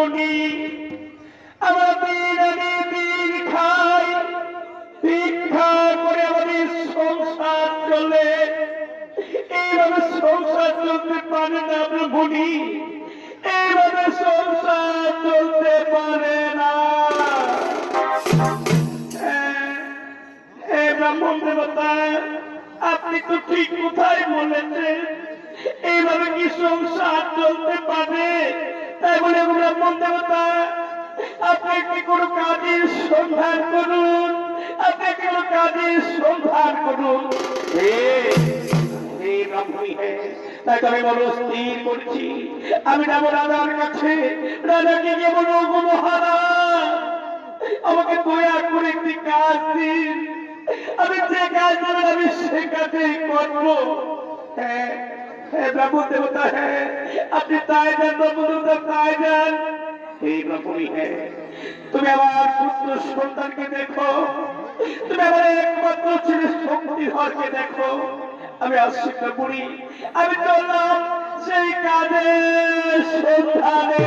মনি আমার দিন আমি দিন খাই ভিক্ষা করে আমাদের সংসার চলে এইভাবে সংসার চলতে পারে না আমরা মনি এইভাবে সংসার চলতে পারে না ব্রাহ্মণ দেবতা আপনি তো ঠিক কোথায় বলেছেন এইভাবে কি সংসার চলতে পারে তাই বলে ব্রাহ্মণ দেবতা আপনি একটি কোনো কাজের সন্ধান করুন আপনি একটি কোনো কাজের সন্ধান করুন তাই তো আমি বড় স্থির করছি আমি যাবো রাজার কাছে রাজাকে গিয়ে বলবো গো মহারাজ আমাকে দয়া করে একটি কাজ দিন আমি যে কাজ করবেন আমি সে কাজেই করবো হ্যাঁ হ্যাঁ ব্রাহ্মণ দেবতা হ্যাঁ আপনি তাই যান ব্রাহ্মণ দেবতা তাই যান এই ব্রাহ্মণী হ্যাঁ তুমি আমার পুত্র সন্তানকে দেখো তুমি আমার একমাত্র ছেলে শক্তিধরকে দেখো আমি আসছি ব্রাহ্মণী আমি চললাম সেই কাজের সন্ধানে